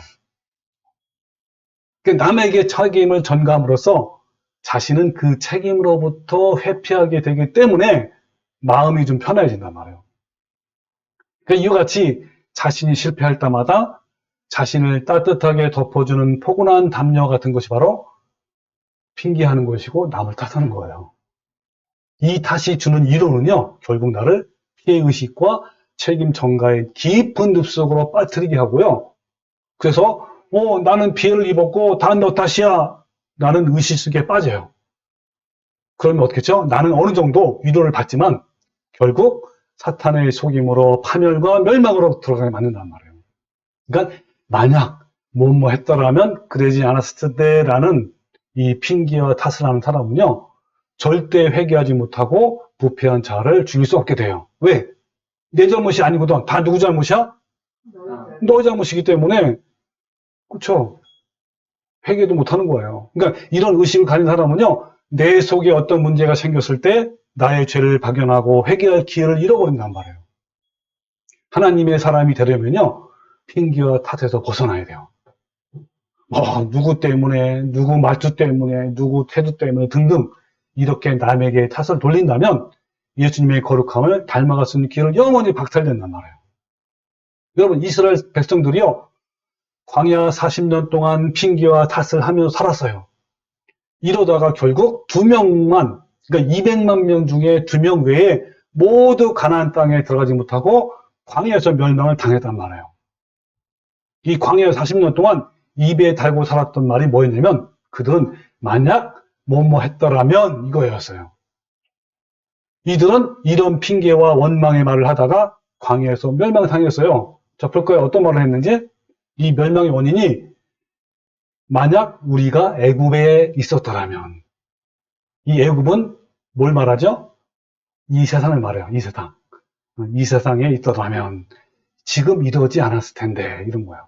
남에게 책임을 전감으로써 자신은 그 책임으로부터 회피하게 되기 때문에 마음이 좀 편해진단 말이에요. 이와 같이 자신이 실패할 때마다 자신을 따뜻하게 덮어주는 포근한 담요 같은 것이 바로 핑계하는 것이고 남을 탓하는 거예요. 이 탓이 주는 이론은요, 결국 나를 피해의식과 책임 전가의 깊은 늪속으로 빠뜨리게 하고요. 그래서 나는 피해를 입었고 다 너 탓이야 라는 의식 속에 빠져요. 그러면 어떻겠죠? 나는 어느 정도 위로를 받지만 결국 사탄의 속임으로 파멸과 멸망으로 들어가게 만든단 말이에요. 그러니까 만약 뭐뭐 했더라면 그러지 않았을 텐데라는 이 핑계와 탓을 하는 사람은요, 절대 회개하지 못하고 부패한 자를 죽일 수 없게 돼요. 왜? 내 잘못이 아니거든. 다 누구 잘못이야? 너 잘못이기 때문에, 그렇죠? 회개도 못하는 거예요. 그러니까 이런 의식을 가진 사람은요, 내 속에 어떤 문제가 생겼을 때 나의 죄를 발견하고 회개할 기회를 잃어버린단 말이에요. 하나님의 사람이 되려면요, 핑계와 탓에서 벗어나야 돼요. 누구 때문에, 누구 말투 때문에, 누구 태도 때문에 등등 이렇게 남에게 탓을 돌린다면 예수님의 거룩함을 닮아갈 수 있는 기회를 영원히 박탈된단 말이에요. 여러분, 이스라엘 백성들이요, 광야 40년 동안 핑계와 탓을 하며 살았어요. 이러다가 결국 2명만, 그러니까 200만 명 중에 2명 외에 모두 가나안 땅에 들어가지 못하고 광야에서 멸망을 당했단 말이에요. 이 광야 40년 동안 입에 달고 살았던 말이 뭐였냐면, 그들은 만약 뭐뭐 했더라면 이거였어요. 이들은 이런 핑계와 원망의 말을 하다가 광야에서 멸망을 당했어요. 자, 볼까요? 어떤 말을 했는지? 이 멸망의 원인이 만약 우리가 애굽에 있었더라면, 이 애굽은 뭘 말하죠? 이 세상을 말해요. 이 세상. 이 세상에 있더라면 지금 이러지 않았을 텐데, 이런 거예요.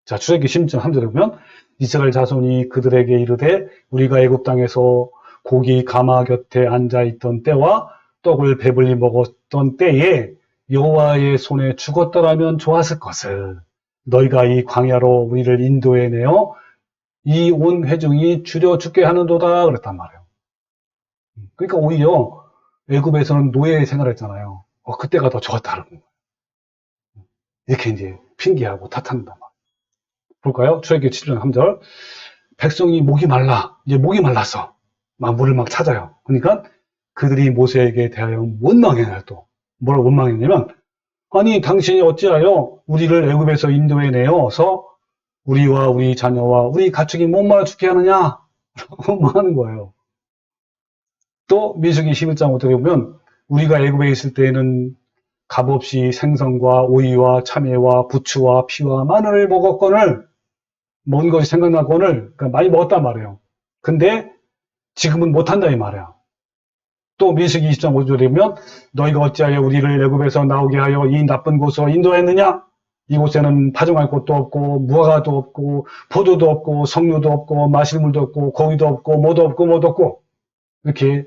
자, 출애굽기 16장 3절에 보면 이스라엘 자손이 그들에게 이르되 우리가 애굽 땅에서 고기 가마 곁에 앉아 있던 때와 떡을 배불리 먹었던 때에 여호와의 손에 죽었더라면 좋았을 것을 너희가 이 광야로 우리를 인도해 내어 이 온 회중이 줄여 죽게 하는도다 그랬단 말이에요. 그러니까 오히려 애굽에서는 노예 생활했잖아요. 그때가 더 좋았다는 거예요. 이렇게 이제 핑계하고 탓한단 말이에요. 볼까요? 출애굽기 7장 3절. 백성이 목이 말라. 이제 목이 말랐어. 막 물을 막 찾아요. 그러니까 그들이 모세에게 대하여 원망해요. 또 뭐라고 원망했냐면, 아니 당신이 어찌하여 우리를 애굽에서 인도해 내어서 우리와 우리 자녀와 우리 가축이 못 말아 죽게 하느냐? 원망하는 거예요. 또 민수기 11장 5절에 보면 우리가 애굽에 있을 때에는 값없이 생선과 오이와 참외와 부추와 피와 마늘을 먹었거늘, 먹은 것이 생각나거늘, 그러니까 많이 먹었단 말이에요. 근데 지금은 못한다 이 말이야. 또 민수기 20장 5절에 보면 너희가 어찌하여 우리를 애굽에서 나오게 하여 이 나쁜 곳으로 인도했느냐? 이곳에는 파종할 곳도 없고 무화과도 없고 포도도 없고 석류도 없고 마실 물도 없고 고기도 없고 뭐도 없고 뭐도 없고, 이렇게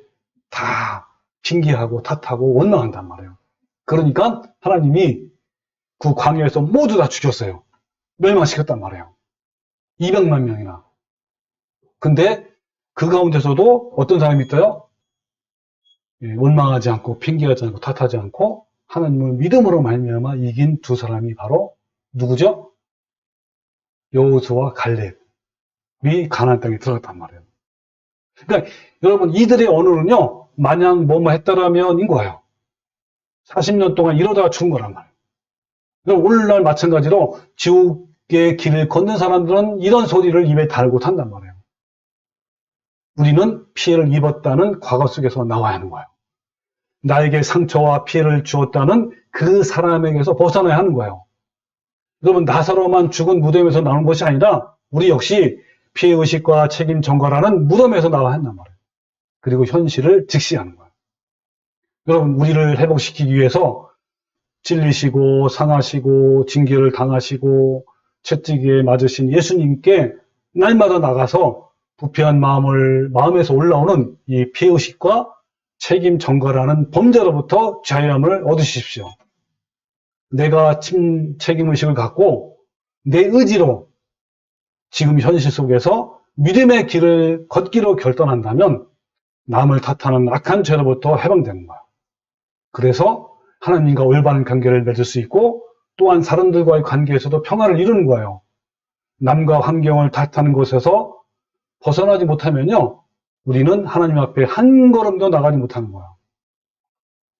다 핑계하고 탓하고 원망한단 말이에요. 그러니까 하나님이 그 광야에서 모두 다 죽였어요. 멸망시켰단 말이에요. 200만 명이나. 근데 그 가운데서도 어떤 사람이 있어요? 원망하지 않고 핑계하지 않고 탓하지 않고 하나님을 믿음으로 말미암아 이긴 두 사람이 바로 누구죠? 여호수아와 갈렙이 가나안 땅에 들어갔단 말이에요. 그러니까 여러분, 이들의 언어는요, 마냥 뭐뭐 했더라면인 거예요. 40년 동안 이러다가 죽은 거란 말이에요. 그럼 오늘날 마찬가지로 지옥의 길을 걷는 사람들은 이런 소리를 입에 달고 탄단 말이에요. 우리는 피해를 입었다는 과거 속에서 나와야 하는 거예요. 나에게 상처와 피해를 주었다는 그 사람에게서 벗어나야 하는 거예요. 여러분, 나사로만 죽은 무덤에서 나오는 것이 아니라 우리 역시 피해의식과 책임 전가라는 무덤에서 나와야 한단 말이에요. 그리고 현실을 직시하는 거예요. 여러분, 우리를 회복시키기 위해서 찔리시고 상하시고 징계를 당하시고 채찍에 맞으신 예수님께 날마다 나가서 부패한 마음에서 올라오는 이 피해의식과 책임 전가라는 범죄로부터 자유함을 얻으십시오. 내가 책임의식을 갖고 내 의지로 지금 현실 속에서 믿음의 길을 걷기로 결단한다면 남을 탓하는 악한 죄로부터 해방되는 거야. 그래서 하나님과 올바른 관계를 맺을 수 있고 또한 사람들과의 관계에서도 평화를 이루는 거예요. 남과 환경을 탓하는 것에서 벗어나지 못하면요, 우리는 하나님 앞에 한 걸음도 나가지 못하는 거예요.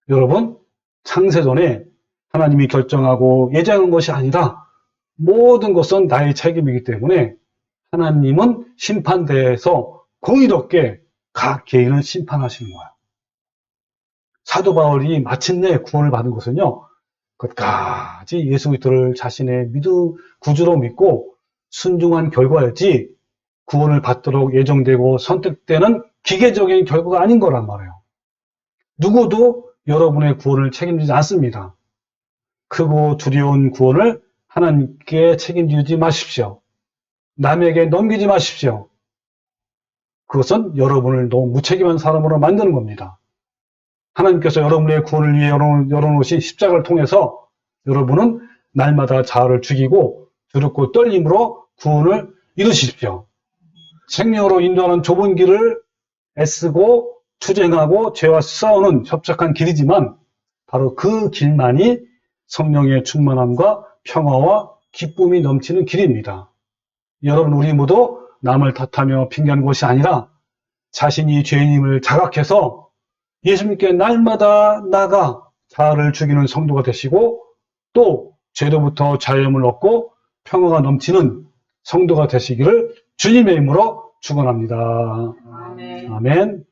여러분, 창세전에 하나님이 결정하고 예정한 것이 아니라 모든 것은 나의 책임이기 때문에 하나님은 심판대에서 공의롭게 각 개인을 심판하시는 거예요. 사도 바울이 마침내 구원을 받은 것은요, 끝까지 예수 그리스도를 자신의 구주로 믿고 순종한 결과였지 구원을 받도록 예정되고 선택되는 기계적인 결과가 아닌 거란 말이에요. 누구도 여러분의 구원을 책임지지 않습니다. 크고 두려운 구원을 하나님께 책임지지 마십시오. 남에게 넘기지 마십시오. 그것은 여러분을 너무 무책임한 사람으로 만드는 겁니다. 하나님께서 여러분의 구원을 위해 열어놓으신 십자가를 통해서 여러분은 날마다 자아를 죽이고 두렵고 떨림으로 구원을 이루십시오. 생명으로 인도하는 좁은 길을 애쓰고 투쟁하고 죄와 싸우는 협착한 길이지만 바로 그 길만이 성령의 충만함과 평화와 기쁨이 넘치는 길입니다. 여러분, 우리 모두 남을 탓하며 핑계하는 것이 아니라 자신이 죄인임을 자각해서 예수님께 날마다 나가 자아를 죽이는 성도가 되시고 또 죄로부터 자유함을 얻고 평화가 넘치는 성도가 되시기를 주님의 이름으로 축원합니다. 아멘. 아멘.